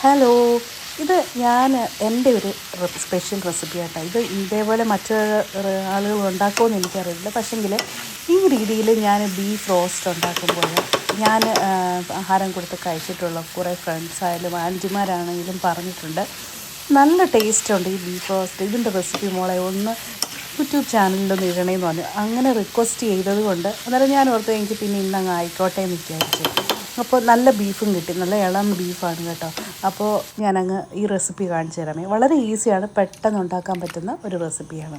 Hello, ഇത് ഞാൻ എൻ്റെ ഒരു സ്പെഷ്യൽ റെസിപ്പി ആട്ടോ. ഇത് ഇതേപോലെ മറ്റ് ആളുകൾ ഉണ്ടാക്കുമെന്ന് എനിക്കറിയില്ല. പക്ഷെങ്കിൽ ഈ രീതിയിൽ ഞാൻ ബീഫ് റോസ്റ്റ് ഉണ്ടാക്കുമ്പോൾ ഞാൻ ആഹാരം കൊടുത്ത് കഴിച്ചിട്ടുള്ള കുറേ ഫ്രണ്ട്സായാലും ആൻറ്റിമാരാണെങ്കിലും പറഞ്ഞിട്ടുണ്ട്, നല്ല ടേസ്റ്റുണ്ട് ഈ ബീഫ് റോസ്റ്റ്. ഇതിൻ്റെ റെസിപ്പി മോളെ ഒന്ന് യൂട്യൂബ് ചാനലിലൊന്ന് ഇടണേന്ന് പറഞ്ഞു. അങ്ങനെ റിക്വസ്റ്റ് ചെയ്തത് കൊണ്ട് അന്നേരം ഞാൻ ഓർത്ത് എനിക്ക് പിന്നെ ഇന്നങ്ങ് ആയിക്കോട്ടെ എന്ന് വിചാരിച്ചു. അപ്പോൾ നല്ല ബീഫും കിട്ടി, നല്ല ഇളം ബീഫാണ് കേട്ടോ. അപ്പോൾ ഞാനങ്ങ് ഈ റെസിപ്പി കാണിച്ചു തരാമേ. വളരെ ഈസിയാണ്, പെട്ടെന്ന് ഉണ്ടാക്കാൻ പറ്റുന്ന ഒരു റെസിപ്പിയാണ്.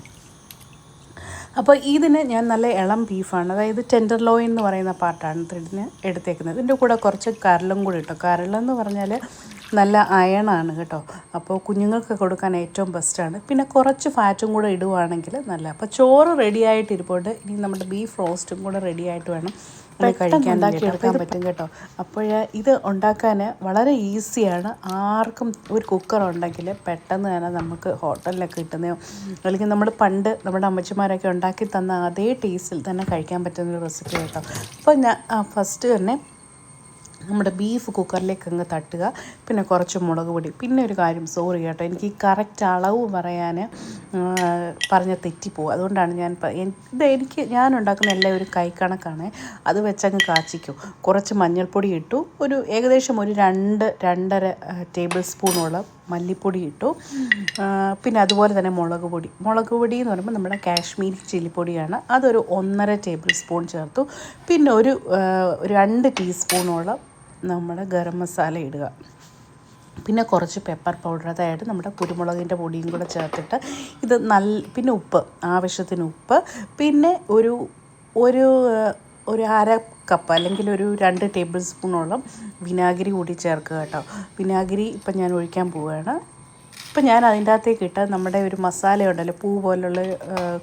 അപ്പോൾ ഇതിന് ഞാൻ നല്ല ഇളം ബീഫാണ്, അതായത് ടെൻഡർ ലോയിൻ എന്ന് പറയുന്ന പാർട്ടാണ് ഇതിന് എടുത്തേക്കുന്നത്. ഇതിൻ്റെ കൂടെ കുറച്ച് കരളും കൂടി ഇട്ടോ. കരളെന്ന് പറഞ്ഞാൽ നല്ല അയണാണ് കേട്ടോ. അപ്പോൾ കുഞ്ഞുങ്ങൾക്ക് കൊടുക്കാൻ ഏറ്റവും ബെസ്റ്റാണ്. പിന്നെ കുറച്ച് ഫാറ്റും കൂടെ ഇടുവാണെങ്കിൽ നല്ല. അപ്പോൾ ചോറ് റെഡി ആയിട്ടിരിപ്പുണ്ട്. ഇനി നമ്മുടെ ബീഫ് റോസ്റ്റും കൂടെ റെഡി ആയിട്ട് വേണം കഴിക്കാൻ, ഉണ്ടാക്കിയെടുക്കാൻ പറ്റും കേട്ടോ. അപ്പോൾ ഇത് ഉണ്ടാക്കാൻ വളരെ ഈസിയാണ്. ആർക്കും ഒരു കുക്കർ ഉണ്ടെങ്കിൽ പെട്ടെന്ന് തന്നെ നമുക്ക് ഹോട്ടലിലൊക്കെ കിട്ടുന്നയോ അല്ലെങ്കിൽ നമ്മൾ പണ്ട് നമ്മുടെ അമ്മച്ചിമാരൊക്കെ ഉണ്ടാക്കി തന്ന അതേ ടേസ്റ്റിൽ തന്നെ കഴിക്കാൻ പറ്റുന്നൊരു റെസിപ്പി കേട്ടോ. അപ്പോൾ ഞാൻ ഫസ്റ്റ് തന്നെ നമ്മുടെ ബീഫ് കുക്കറിലേക്ക് അങ്ങ് തട്ടുക. പിന്നെ കുറച്ച് മുളക് പൊടി. പിന്നെ ഒരു കാര്യം, സോറി കേട്ടോ, എനിക്ക് ഈ കറക്റ്റ് അളവ് പറഞ്ഞ തെറ്റിപ്പോവും. അതുകൊണ്ടാണ് ഞാൻ ഉണ്ടാക്കുന്ന എല്ലാം ഒരു കൈ കണക്കാണ്. അത് വെച്ചങ്ങ് കാച്ചിക്കും. കുറച്ച് മഞ്ഞൾപ്പൊടി ഇട്ടു, ഏകദേശം ഒരു 2-2.5 ടേബിൾ സ്പൂണോളം മല്ലിപ്പൊടി ഇട്ടു. പിന്നെ അതുപോലെ തന്നെ മുളക് പൊടി എന്ന് പറയുമ്പോൾ നമ്മുടെ കാശ്മീരി ചില്ലിപ്പൊടിയാണ്, അതൊരു 1.5 ടേബിൾ സ്പൂൺ ചേർത്തു. പിന്നെ ഒരു 2 ടീസ്പൂണോളം നമ്മുടെ ഗരം മസാല ഇടുക. പിന്നെ കുറച്ച് പെപ്പർ പൗഡർ, അതായത് നമ്മുടെ കുരുമുളകിൻ്റെ പൊടിയും കൂടെ ചേർത്തിട്ട് ഇത് പിന്നെ ഉപ്പ്, ആവശ്യത്തിന് ഉപ്പ്. പിന്നെ ഒരു അര കപ്പ് അല്ലെങ്കിൽ ഒരു 2 ടേബിൾ സ്പൂണോളം വിനാഗിരി കൂടി ചേർക്കുക കേട്ടോ. വിനാഗിരി ഇപ്പം ഞാൻ ഒഴിക്കാൻ പോവുകയാണ്. ഇപ്പം ഞാൻ അതിൻ്റെ അകത്തേക്ക് ഇട്ട് നമ്മുടെ ഒരു മസാല ഉണ്ടല്ലോ, പൂ പോലുള്ള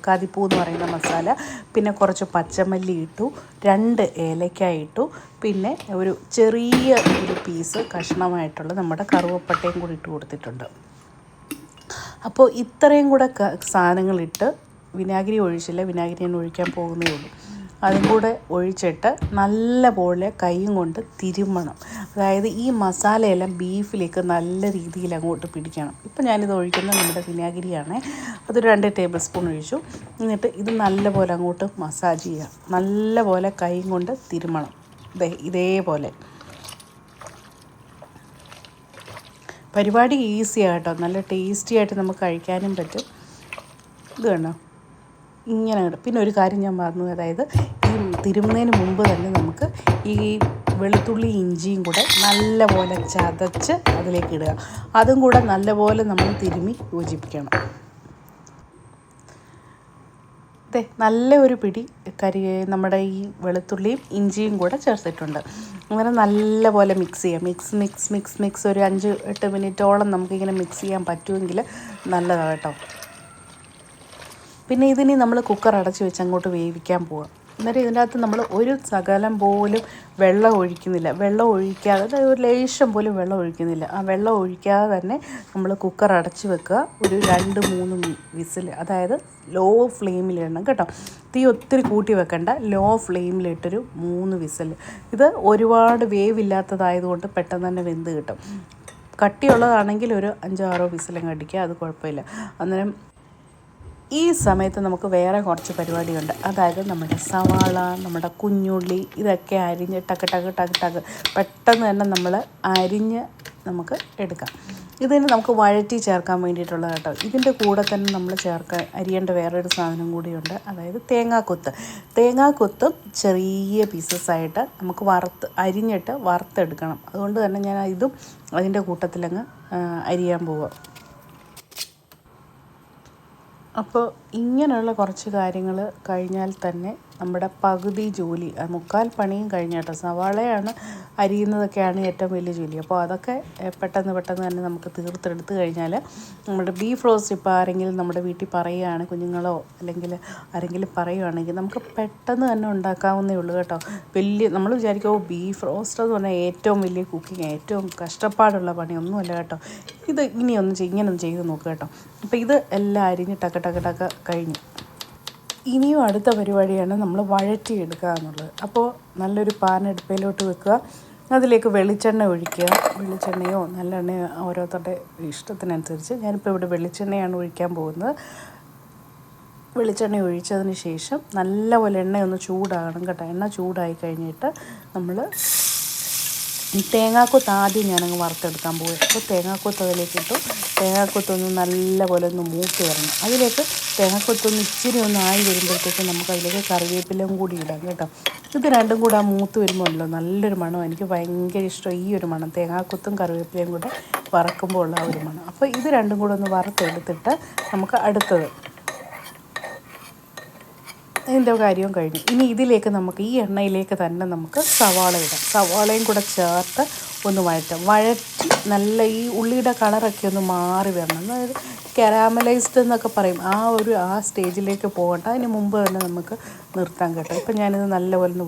കാതിപ്പൂ എന്ന് പറയുന്ന മസാല. പിന്നെ കുറച്ച് പച്ചമല്ലി ഇട്ടു, 2 ഏലക്കായ ഇട്ടു. പിന്നെ ഒരു ചെറിയ ഒരു പീസ് കഷ്ണമായിട്ടുള്ള നമ്മുടെ കറുവപ്പട്ടയും കൂടി ഇട്ട് കൊടുത്തിട്ടുണ്ട്. അപ്പോൾ ഇത്രയും കൂടെ സാധനങ്ങളിട്ട്, വിനാഗിരി ഒഴിച്ചില്ല, വിനാഗിരി ഞാൻ ഒഴിക്കാൻ പോകുന്നേ ഉള്ളൂ. അതും കൂടെ ഒഴിച്ചിട്ട് നല്ലപോലെ കൈയും കൊണ്ട് തിരുമ്മണം. അതായത് ഈ മസാലയെല്ലാം ബീഫിലേക്ക് നല്ല രീതിയിൽ അങ്ങോട്ട് പിടിക്കണം. ഇപ്പം ഞാനിത് ഒഴിക്കുന്നത് നമ്മുടെ വിനാഗിരിയാണ്. അതൊരു 2 ടേബിൾ സ്പൂൺ ഒഴിച്ചു. എന്നിട്ട് ഇത് നല്ലപോലെ അങ്ങോട്ട് മസാജ് ചെയ്യുക. നല്ലപോലെ കൈയും കൊണ്ട് തിരുമ്മണം. ഇതേപോലെ. പരിപാടി ഈസിയാണ് കേട്ടോ, നല്ല ടേസ്റ്റി ആയിട്ട് നമുക്ക് കഴിക്കാനും പറ്റും. ഇത് വേണോ ഇങ്ങനെ. പിന്നെ ഒരു കാര്യം ഞാൻ പറഞ്ഞു, അതായത് ഈ തിരുമുന്നതിന് മുമ്പ് തന്നെ നമുക്ക് ഈ വെളുത്തുള്ളി ഇഞ്ചിയും കൂടെ നല്ലപോലെ ചതച്ച് അതിലേക്ക് ഇടുക. അതും കൂടെ നല്ലപോലെ നമ്മൾ തിരുമ്മി യോജിപ്പിക്കണം. നല്ല ഒരു പിടി നമ്മുടെ ഈ വെളുത്തുള്ളിയും ഇഞ്ചിയും കൂടെ ചേർത്തിട്ടുണ്ട്. അങ്ങനെ നല്ലപോലെ മിക്സ് ചെയ്യാം. മിക്സ് ഒരു 5-8 മിനിറ്റോളം നമുക്കിങ്ങനെ മിക്സ് ചെയ്യാൻ പറ്റുമെങ്കിൽ നല്ലതാണ് കേട്ടോ. പിന്നെ ഇതിനി നമ്മൾ കുക്കർ അടച്ച് വെച്ച് അങ്ങോട്ട് വേവിക്കാൻ പോവാം. എന്നിട്ട് ഇതിൻ്റെ അകത്ത് നമ്മൾ ഒരു ശകലം പോലും വെള്ളം ഒഴിക്കുന്നില്ല. വെള്ളം ഒഴിക്കാതെ, അതായത് ഒരു ലേശം പോലും വെള്ളം ഒഴിക്കുന്നില്ല. ആ വെള്ളം ഒഴിക്കാതെ തന്നെ നമ്മൾ കുക്കർ അടച്ച് വെക്കുക. ഒരു 2-3 വിസിൽ, അതായത് ലോ ഫ്ലെയിമിലിടണം കേട്ടോ. തീ ഒത്തിരി കൂട്ടി വെക്കണ്ട, ലോ ഫ്ലെയിമിലിട്ടൊരു 3 വിസിൽ. ഇത് ഒരുപാട് വേവില്ലാത്തതായതുകൊണ്ട് പെട്ടെന്ന് തന്നെ വെന്ത് കിട്ടും. കട്ടിയുള്ളതാണെങ്കിൽ ഒരു 5-6 വിസിലങ്ങ് അടിക്കുക, അത് കുഴപ്പമില്ല. അന്നേരം ഈ സമയത്ത് നമുക്ക് വേറെ കുറച്ച് പരിപാടിയുണ്ട്. അതായത് നമ്മുടെ സവാള, നമ്മുടെ കുഞ്ഞുള്ളി, ഇതൊക്കെ അരിഞ്ഞ് ടക്ക് പെട്ടെന്ന് തന്നെ നമ്മൾ അരിഞ്ഞ് നമുക്ക് എടുക്കാം. ഇതിന് നമുക്ക് വഴറ്റി ചേർക്കാൻ വേണ്ടിയിട്ടുള്ളത് കേട്ടോ. ഇതിൻ്റെ കൂടെ തന്നെ നമ്മൾ അരിയേണ്ട വേറൊരു സാധനം കൂടിയുണ്ട്, അതായത് തേങ്ങാക്കൊത്തും ചെറിയ പീസസായിട്ട് നമുക്ക് അരിഞ്ഞിട്ട് വറുത്തെടുക്കണം. അതുകൊണ്ട് തന്നെ ഞാൻ ഇതും അതിൻ്റെ കൂട്ടത്തിലങ്ങ് അരിയാൻ പോവാം. അപ്പോൾ ഇങ്ങനെയുള്ള കുറച്ച് കാര്യങ്ങൾ കഴിഞ്ഞാൽ തന്നെ നമ്മുടെ പകുതി ജോലി, 1/4 പണിയും കഴിഞ്ഞ കേട്ടോ. സവാളയാണ് അരിയുന്നതൊക്കെയാണ് ഏറ്റവും വലിയ ജോലി. അപ്പോൾ അതൊക്കെ പെട്ടെന്ന് തന്നെ നമുക്ക് തീർത്തെടുത്ത് കഴിഞ്ഞാൽ നമ്മുടെ ബീഫ് റോസ്റ്റ് ഇപ്പോൾ ആരെങ്കിലും നമ്മുടെ വീട്ടിൽ പറയുകയാണ്, കുഞ്ഞുങ്ങളോ അല്ലെങ്കിൽ ആരെങ്കിലും പറയുകയാണെങ്കിൽ നമുക്ക് പെട്ടെന്ന് തന്നെ ഉണ്ടാക്കാവുന്നേ ഉള്ളൂ കേട്ടോ. നമ്മൾ വിചാരിക്കുമോ ബീഫ് റോസ്റ്റ് എന്ന് പറഞ്ഞാൽ ഏറ്റവും വലിയ കുക്കിങ്, ഏറ്റവും കഷ്ടപ്പാടുള്ള പണിയൊന്നുമല്ല കേട്ടോ. ഇങ്ങനെയൊന്നും ചെയ്ത് നോക്കുക കേട്ടോ. അപ്പോൾ ഇത് എല്ലാം അരിഞ്ഞ് ടക്ക കഴിഞ്ഞു. ഇനിയും അടുത്ത പരിപാടിയാണ് നമ്മൾ വഴറ്റിയെടുക്കുക എന്നുള്ളത്. അപ്പോൾ നല്ലൊരു പാൻ അടുപ്പിലോട്ട് വെക്കുക. അതിലേക്ക് വെളിച്ചെണ്ണ ഒഴിക്കുക. വെളിച്ചെണ്ണയോ നല്ലെണ്ണയോ ഓരോരുത്തരുടെ ഇഷ്ടത്തിനനുസരിച്ച്. ഞാനിപ്പോൾ ഇവിടെ വെളിച്ചെണ്ണയാണ് ഒഴിക്കാൻ പോകുന്നത്. വെളിച്ചെണ്ണ ഒഴിച്ചതിന് ശേഷം നല്ലപോലെ എണ്ണയൊന്ന് ചൂടാകണം കേട്ടോ. എണ്ണ ചൂടായി കഴിഞ്ഞിട്ട് നമ്മൾ തേങ്ങാക്കൊത്ത് ആദ്യം ഞാനങ്ങ് വറുത്തെടുക്കാൻ പോകും. അപ്പോൾ തേങ്ങാക്കൊത്ത് അതിലേക്ക് ഇട്ടു. തേങ്ങാക്കൊത്തൊന്ന് നല്ലപോലെ ഒന്ന് മൂത്ത് വരണം. അതിലേക്ക് തേങ്ങാക്കൊത്തൊന്ന് ഇച്ചിരി ഒന്ന് ആയി വരുമ്പോഴത്തേക്കും നമുക്കതിലേക്ക് കറിവേപ്പിലയും കൂടി ഇടാം കേട്ടോ. ഇത് രണ്ടും കൂടെ ആ മൂത്ത് വരുമ്പോഴല്ലോ നല്ലൊരു മണം. എനിക്ക് ഭയങ്കര ഇഷ്ടം ഈ ഒരു മണം, തേങ്ങാക്കൊത്തും കറിവേപ്പിലയും കൂടെ വറക്കുമ്പോൾ ഉള്ള ആ ഒരു മണം. അപ്പോൾ ഇത് രണ്ടും കൂടെ ഒന്ന് വറുത്തെടുത്തിട്ട് നമുക്ക് അടുത്തത് ഇതിൻ്റെ കാര്യവും കഴിഞ്ഞു. ഇനി ഇതിലേക്ക് നമുക്ക് ഈ എണ്ണയിലേക്ക് തന്നെ നമുക്ക് സവാള ഇടാം. സവാളയും കൂടെ ചേർത്ത് ഒന്ന് വഴറ്റി നല്ല ഈ ഉള്ളിയുടെ കളറൊക്കെ ഒന്ന് മാറി വരണം. അതായത് കാരാമലൈസ്ഡ് എന്നൊക്കെ പറയും. ആ സ്റ്റേജിലേക്ക് പോകണ്ട, അതിന് മുമ്പ് തന്നെ നമുക്ക് നിർത്താൻ കേട്ടോ. ഇപ്പം ഞാനിത് നല്ലപോലെ ഒന്ന്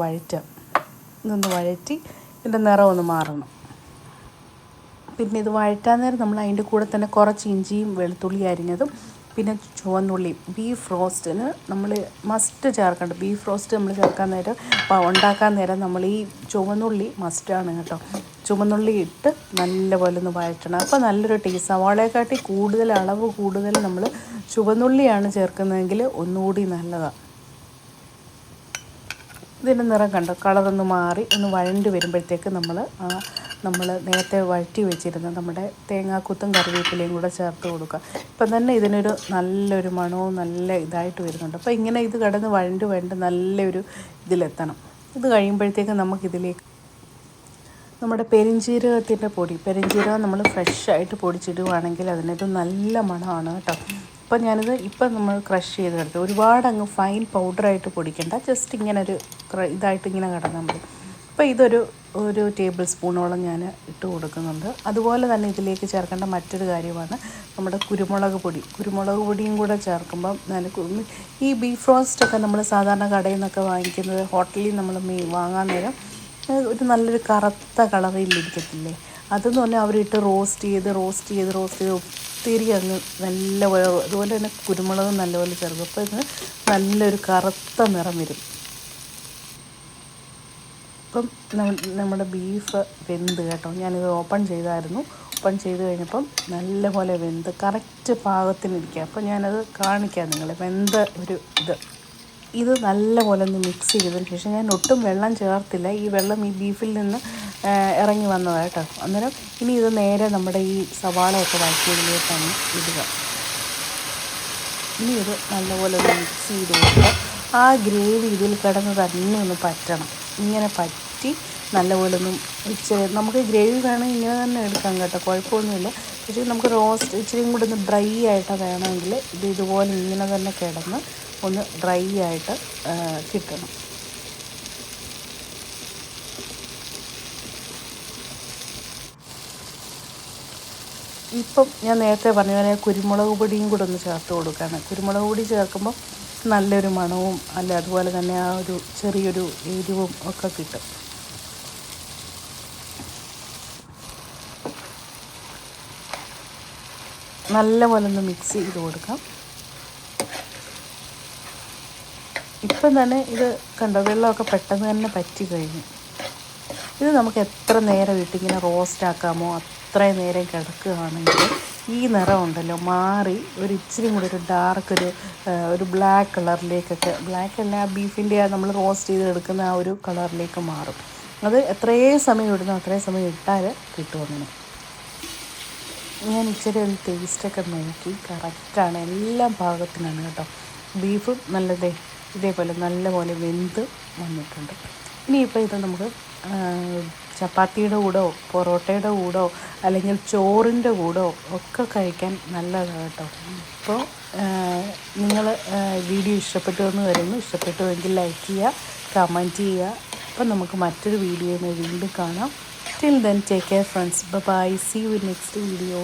ഇതൊന്ന് വഴറ്റി ഇതിൻ്റെ നിറം ഒന്ന് മാറണം. പിന്നെ ഇത് വഴറ്റാൻ നേരം നമ്മൾ അതിൻ്റെ കൂടെ തന്നെ കുറച്ച് ഇഞ്ചിയും വെളുത്തുള്ളി അരിഞ്ഞതും പിന്നെ ചുവന്നുള്ളി, ബീഫ് റോസ്റ്റിന് നമ്മൾ മസ്റ്റ് ചേർക്കേണ്ടത്. ബീഫ് റോസ്റ്റ് നമ്മൾ ചേർക്കാൻ നേരം ഉണ്ടാക്കാൻ നേരം നമ്മൾ ഈ ചുവന്നുള്ളി മസ്റ്റാണ് കേട്ടോ. ചുവന്നുള്ളി ഇട്ട് നല്ലപോലെ ഒന്ന് വഴറ്റണം. അപ്പോൾ നല്ലൊരു ടേസ്റ്റ്. സവാളയെക്കാട്ടി അളവ് കൂടുതൽ നമ്മൾ ചുവന്നുള്ളിയാണ് ചേർക്കുന്നതെങ്കിൽ ഒന്നുകൂടി നല്ലതാണ്. ഇതിൻ്റെ നിറം കണ്ടോ, കളറൊന്ന് മാറി ഒന്ന് വഴണ്ട് വരുമ്പോഴത്തേക്ക് നമ്മൾ നേരത്തെ വഴറ്റി വെച്ചിരുന്ന നമ്മുടെ തേങ്ങാക്കൊത്തും കറിവേപ്പിലയും കൂടെ ചേർത്ത് കൊടുക്കുക. ഇപ്പം തന്നെ ഇതിനൊരു നല്ലൊരു മണവും നല്ല ഇതായിട്ട് വരുന്നുണ്ട്. അപ്പോൾ ഇങ്ങനെ ഇത് കിടന്ന് വഴണ്ട് നല്ലൊരു ഇതിലെത്തണം. ഇത് കഴിയുമ്പോഴത്തേക്ക് നമുക്കിതിലേക്ക് നമ്മുടെ പെരുംജീരകത്തിൻ്റെ പെരുംജീരകം നമ്മൾ ഫ്രഷായിട്ട് പൊടിച്ചിടുവാണെങ്കിൽ അതിനൊരു നല്ല മണമാണ് കേട്ടോ. ഇപ്പം നമ്മൾ ക്രഷ് ചെയ്തെടുത്ത് ഒരുപാട് അങ്ങ് ഫൈൻ പൗഡറായിട്ട് പൊടിക്കണ്ട, ജസ്റ്റ് ഇങ്ങനെ ഇതായിട്ട് ഇങ്ങനെ കിടന്നാൽ മതി. അപ്പോൾ ഒരു ടേബിൾ സ്പൂണോളം ഞാൻ ഇട്ട് കൊടുക്കുന്നുണ്ട്. അതുപോലെ തന്നെ ഇതിലേക്ക് ചേർക്കേണ്ട മറ്റൊരു കാര്യമാണ് നമ്മുടെ കുരുമുളക് പൊടിയും കൂടെ ചേർക്കുമ്പം ഈ ബീഫ് റോസ്റ്റൊക്കെ നമ്മൾ സാധാരണ കടയിൽ നിന്നൊക്കെ വാങ്ങിക്കുന്നത്, ഹോട്ടലിൽ നമ്മൾ വാങ്ങാൻ നേരം ഒരു നല്ലൊരു കറുത്ത കളറിലിരിക്കത്തില്ലേ, അതെന്ന് പറഞ്ഞാൽ അവരിട്ട് റോസ്റ്റ് ചെയ്ത് ഒത്തിരി അങ്ങ് നല്ലപോലെ, അതുപോലെ തന്നെ കുരുമുളക് നല്ലപോലെ ചേർക്കും. അപ്പോൾ ഇത് നല്ലൊരു കറുത്ത നിറം വരും. ഇപ്പം നമ്മുടെ ബീഫ് വെന്ത് കേട്ടോ. ഞാനിത് ഓപ്പൺ ചെയ്തായിരുന്നു. ഓപ്പൺ ചെയ്ത് കഴിഞ്ഞപ്പം നല്ലപോലെ വെന്ത് കറക്റ്റ് പാകത്തിനിരിക്കുക. അപ്പോൾ ഞാനത് കാണിക്കാം നിങ്ങളെ വെന്ത ഒരു ഇത് നല്ലപോലെ ഒന്ന് മിക്സ് ചെയ്തതിന് ശേഷം ഞാൻ ഒട്ടും വെള്ളം ചേർത്തില്ല. ഈ വെള്ളം ഈ ബീഫിൽ നിന്ന് ഇറങ്ങി വന്നതാണ് കേട്ടോ. അന്നേരം ഇനി ഇത് നേരെ നമ്മുടെ ഈ സവാളയൊക്കെ വഴറ്റിയതിലേക്കാണ് ഇടുക. ഇനി ഇത് നല്ലപോലെ ഒന്ന് മിക്സ് ചെയ്ത് കൊടുക്കുക. ആ ഗ്രേവി ഇതിൽ കിടന്ന് തന്നെ ഒന്ന് പറ്റണം. ഇങ്ങനെ പറ്റി നല്ലപോലെ ഒന്നും നമുക്ക് ഗ്രേവി വേണമെങ്കിൽ ഇങ്ങനെ തന്നെ എടുക്കാം കേട്ടോ, കുഴപ്പമൊന്നുമില്ല. പക്ഷേ നമുക്ക് റോസ്റ്റ് ഇച്ചിരിയും കൂടെ ഒന്ന് ഡ്രൈ ആയിട്ട് വേണമെങ്കിൽ ഇതുപോലെ ഇങ്ങനെ തന്നെ കിടന്ന് ഒന്ന് ഡ്രൈ ആയിട്ട് കിട്ടണം. ഇപ്പം ഞാൻ നേരത്തെ പറഞ്ഞ പോലെ കുരുമുളക് പൊടിയും കൂടെ ഒന്ന് ചേർത്ത് കൊടുക്കുകയാണ്. കുരുമുളക് പൊടി ചേർക്കുമ്പോൾ നല്ലൊരു മണവും അതുപോലെ തന്നെ ആ ഒരു ചെറിയൊരു എരിവും ഒക്കെ കിട്ടും. നല്ലപോലെ ഒന്ന് മിക്സ് ചെയ്ത് കൊടുക്കാം. ഇപ്പം തന്നെ ഇത് കണ്ടോ, വെള്ളമൊക്കെ പെട്ടെന്ന് തന്നെ പറ്റി കഴിഞ്ഞു. ഇത് നമുക്ക് എത്ര നേരം ഇട്ടിങ്ങനെ റോസ്റ്റ് ആക്കാമോ അത്രയും നേരം കിടക്കുകയാണെങ്കിൽ ഈ നിറം ഉണ്ടല്ലോ മാറി ഒരു ഇച്ചിരി കൂടി ഒരു ഡാർക്ക് ഒരു ബ്ലാക്ക് കളറിലേക്കൊക്കെ, ബ്ലാക്ക് അല്ല, ബീഫിൻ്റെ നമ്മൾ റോസ്റ്റ് ചെയ്ത് എടുക്കുന്ന ആ ഒരു കളറിലേക്ക് മാറും. അത് എത്രയും സമയം ഇടുന്നോ അത്രയും സമയം ഇട്ടാൽ കിട്ടും. അങ്ങനെ ഞാൻ ഇച്ചിരി ഒരു ടേസ്റ്റൊക്കെ നോക്കി കറക്റ്റാണ്, എല്ലാം പാകത്തിനാണ് കേട്ടോ. ബീഫും ഇതേപോലെ നല്ലപോലെ വെന്ത് വന്നിട്ടുണ്ട്. ഇനിയിപ്പോൾ ഇത് നമുക്ക് ചപ്പാത്തിയുടെ കൂടോ പൊറോട്ടയുടെ കൂടോ അല്ലെങ്കിൽ ചോറിൻ്റെ കൂടോ ഒക്കെ കഴിക്കാൻ നല്ലതാണ് കേട്ടോ. അപ്പോൾ നിങ്ങൾ വീഡിയോ ഇഷ്ടപ്പെട്ടു എന്ന് വരുന്നു. ഇഷ്ടപ്പെട്ടുവെങ്കിൽ ലൈക്ക് ചെയ്യുക, കമൻറ്റ് ചെയ്യുക. അപ്പം നമുക്ക് മറ്റൊരു വീഡിയോയിൽ വീണ്ടും കാണാം. Till then, take care friends. Bye bye. See you in next video.